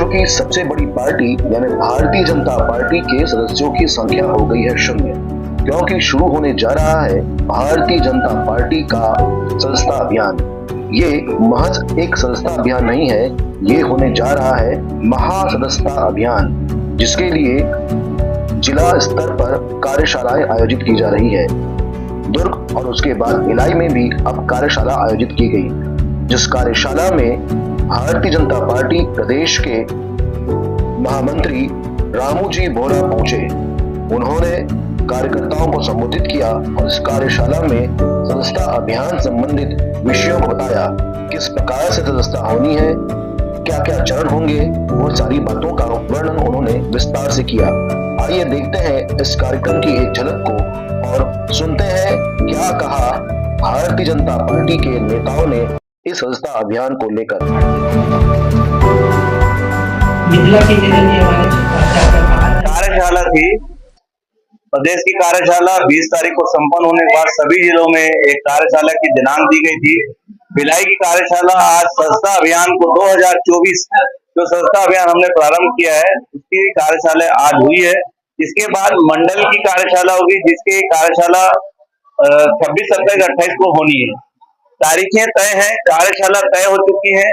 की सबसे बड़ी पार्टी यानी भारतीय जनता पार्टी के सदस्यों की संख्या हो गई है शून्य, क्योंकि शुरू होने जा रहा है भारतीय जनता पार्टी का सदस्यता अभियान। ये महज एक सदस्यता अभियान नहीं है, ये होने जा रहा है महासदस्यता अभियान, जिसके लिए जिला स्तर पर कार्यशालाएं आयोजित की जा रही है। दुर्ग और उसके बाद भिलाई में भी अब कार्यशाला आयोजित की गई, जिस कार्यशाला में भारतीय जनता पार्टी प्रदेश के महामंत्री रामूजी बोहरा पहुंचे। उन्होंने कार्यकर्ताओं को संबोधित किया और इस कार्यशाला में सदस्यता अभियान संबंधित विषयों को बताया, किस प्रकार से सदस्यता होनी है, क्या क्या चरण होंगे, वो सारी बातों का वर्णन उन्होंने विस्तार से किया। आइए देखते हैं इस कार्यक्रम की एक झलक को और सुनते हैं क्या कहा भारतीय जनता पार्टी के नेताओं ने इस सदस्यता अभियान को लेकर। कार्यशाला थी, प्रदेश की कार्यशाला 20 तारीख को संपन्न होने के बाद सभी जिलों में एक कार्यशाला की दिनांक दी गई थी। भिलाई की कार्यशाला आज सदस्यता अभियान को 2024 जो सदस्यता अभियान हमने प्रारंभ किया है उसकी कार्यशाला आज हुई है। इसके बाद मंडल की कार्यशाला होगी, जिसकी कार्यशाला 26, 27, 28 को होनी है। तारीखें तय हैं, कार्यशाला तय हो चुकी है।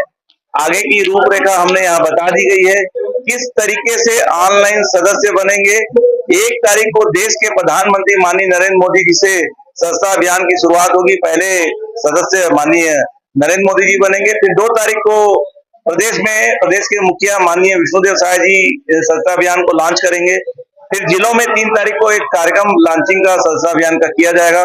आगे की रूपरेखा हमने यहाँ बता दी गई है, किस तरीके से ऑनलाइन सदस्य बनेंगे। 1 तारीख को देश के प्रधानमंत्री माननीय नरेंद्र मोदी जी से सदस्यता अभियान की शुरुआत होगी। पहले सदस्य माननीय नरेंद्र मोदी जी बनेंगे, फिर 2 तारीख को प्रदेश के मुखिया माननीय विष्णुदेव साय जी सदस्यता अभियान को लॉन्च करेंगे। फिर जिलों में 3 तारीख को एक कार्यक्रम लॉन्चिंग का सदस्यता अभियान का किया जाएगा।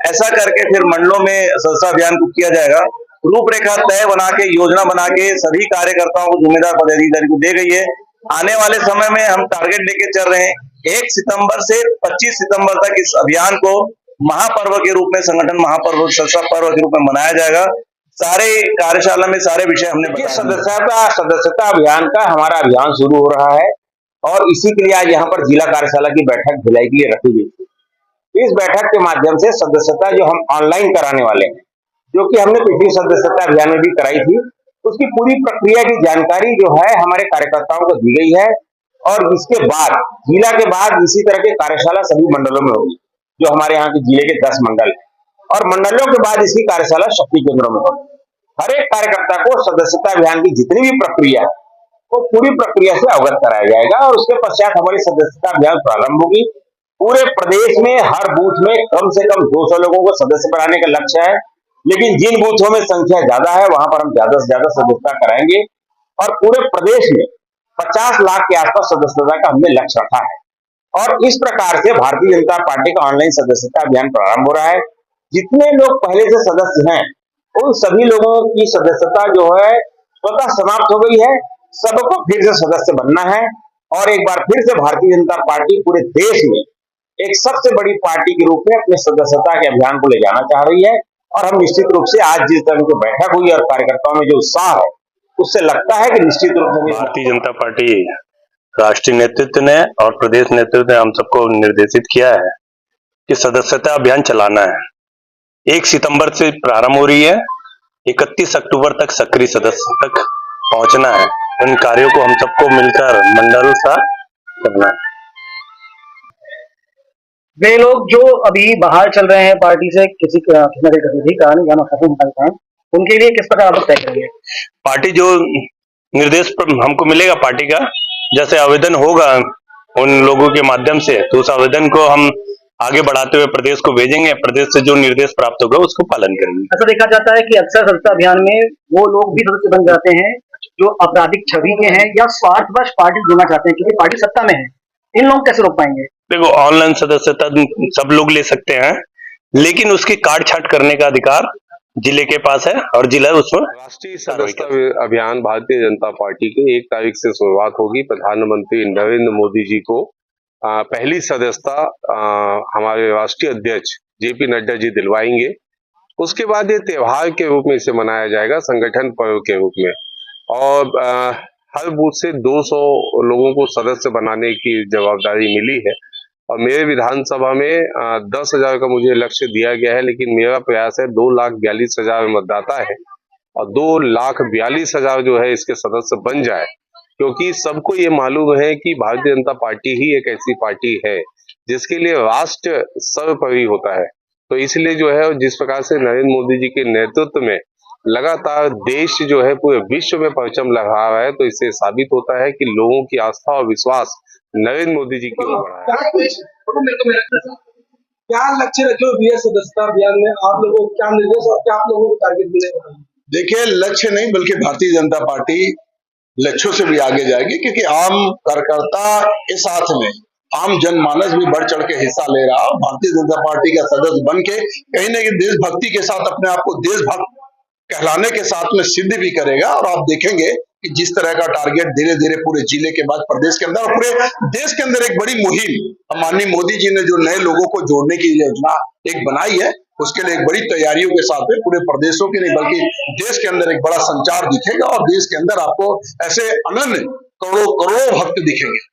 ऐसा करके फिर मंडलों में सदस्यता अभियान को किया जाएगा। रूपरेखा तय बना के, योजना बना के सभी कार्यकर्ताओं को, जिम्मेदार पदाधिकारी को दे गई है। आने वाले समय में हम टारगेट लेके चल रहे हैं 1 सितंबर से 25 सितंबर तक इस अभियान को महापर्व के रूप में, संगठन महापर्व, सदस्यता पर्व के रूप में मनाया जाएगा। सारे कार्यशाला में सारे विषय हमने सदस्यता अभियान का हमारा अभियान शुरू हो रहा है और इसी के लिए आज यहाँ पर जिला कार्यशाला की बैठक भिलाई के लिए रखी गई थी। इस बैठक के माध्यम से सदस्यता जो हम ऑनलाइन कराने वाले हैं, जो कि हमने पिछली सदस्यता अभियान में भी कराई थी, उसकी पूरी प्रक्रिया की जानकारी जो है हमारे कार्यकर्ताओं को दी गई है। और इसके बाद जिला के बाद इसी तरह की कार्यशाला सभी मंडलों में होगी, जो हमारे यहाँ के जिले के 10 मंडल है, और मंडलों के बाद इसकी कार्यशाला शक्ति केंद्रों में होगी। हर एक कार्यकर्ता को सदस्यता अभियान की जितनी भी प्रक्रिया है वो पूरी प्रक्रिया से अवगत कराया जाएगा और उसके पश्चात हमारी सदस्यता अभियान प्रारंभ होगी। पूरे प्रदेश में हर बूथ में कम से कम 200 लोगों को सदस्य बनाने का लक्ष्य है, लेकिन जिन बूथों में संख्या ज्यादा है वहां पर हम ज्यादा से ज्यादा सदस्यता कराएंगे और पूरे प्रदेश में 50 लाख के आसपास सदस्यता का हमने लक्ष्य रखा है। और इस प्रकार से भारतीय जनता पार्टी का ऑनलाइन सदस्यता अभियान प्रारंभ हो रहा है। जितने लोग पहले से सदस्य हैं उन सभी लोगों की सदस्यता जो है स्वतः समाप्त हो गई है। सबको फिर से सदस्य बनना है और एक बार फिर से भारतीय जनता पार्टी पूरे देश में एक सबसे बड़ी पार्टी के रूप में अपने सदस्यता के अभियान को ले जाना चाह रही है। और हम निश्चित रूप से आज जिस तरह की बैठक हुई और कार्यकर्ताओं में जो उत्साह है, उससे लगता है कि निश्चित रूप से भारतीय जनता पार्टी राष्ट्रीय नेतृत्व ने और प्रदेश नेतृत्व ने हम सबको निर्देशित किया है कि सदस्यता अभियान चलाना है। 1 सितंबर से प्रारंभ हो रही है, 31 अक्टूबर तक सक्रिय सदस्य तक पहुंचना है। इन कार्यों को हम सबको मिलकर मंडल सा करना है। वे लोग जो अभी बाहर चल रहे हैं पार्टी से किसी गतिविधि कारण या खत्म निकलते हैं, उनके लिए किस प्रकार आप तय करेंगे? पार्टी जो निर्देश हमको मिलेगा पार्टी का, जैसे आवेदन होगा उन लोगों के माध्यम से, तो उस आवेदन को हम आगे बढ़ाते हुए प्रदेश को भेजेंगे। प्रदेश से जो निर्देश प्राप्त होगा उसको पालन करेंगे। ऐसा देखा जाता है कि अक्सर सदस्यता अभियान में वो लोग भी सदस्य बन जाते हैं जो आपराधिक छवि के हैं या स्वार्थवश पार्टी जुड़ना चाहते हैं, क्योंकि पार्टी सत्ता में है। इन लोग कैसे रोक पाएंगे? देखो, ऑनलाइन सदस्यता सब लोग ले सकते हैं, लेकिन उसकी काट छाट करने का अधिकार जिले के पास है और जिला उसमें राष्ट्रीय सदस्यता अभियान भारतीय जनता पार्टी के 1 तारीख से शुरुआत होगी। प्रधानमंत्री नरेंद्र मोदी जी को पहली सदस्यता हमारे राष्ट्रीय अध्यक्ष जेपी नड्डा जी दिलवाएंगे। उसके बाद ये त्योहार के रूप में इसे मनाया जाएगा, संगठन पर्व के रूप में। और हर बूथ से 200 लोगों को सदस्य बनाने की जवाबदारी मिली है और मेरे विधानसभा में 10,000 का मुझे लक्ष्य दिया गया है, लेकिन मेरा प्रयास है 2,42,000 मतदाता है और 2,42,000 जो है इसके सदस्य बन जाए क्योंकि सबको ये मालूम है कि भारतीय जनता पार्टी ही एक ऐसी पार्टी है जिसके लिए राष्ट्र सर्वोपरि होता है। तो इसलिए जो है जिस प्रकार से नरेंद्र मोदी जी के नेतृत्व में लगातार देश जो है पूरे विश्व में परचम लगा रहा है, तो इससे साबित होता है कि लोगों की आस्था और विश्वास नरेंद्र मोदी जी की ओर बढ़ा है। क्या लक्ष्य रखे हुए है सदस्यता अभियान में? आप लोगों को क्या निर्देश और क्या आप लोगों को टारगेट मिलेगा? देखिए, लक्ष्य नहीं बल्कि भारतीय जनता पार्टी लक्ष्यों से भी आगे जाएगी, क्योंकि आम कार्यकर्ता के साथ में आम जनमानस भी बढ़ चढ़ के हिस्सा ले रहा है। भारतीय जनता पार्टी का सदस्य बन के कहीं न कहीं देशभक्ति के साथ अपने आप को देशभक्त कहलाने के साथ में सिद्ध भी करेगा। और आप देखेंगे कि जिस तरह का टारगेट धीरे धीरे पूरे जिले के बाद प्रदेश के अंदर और पूरे देश के अंदर एक बड़ी मुहिम माननीय मोदी जी ने जो नए लोगों को जोड़ने की योजना एक बनाई है, उसके लिए एक बड़ी तैयारियों के साथ में पूरे प्रदेशों के नहीं बल्कि देश के अंदर एक बड़ा संचार दिखेगा और देश के अंदर आपको ऐसे अनन्य करोड़ों करोड़ों भक्त दिखेंगे।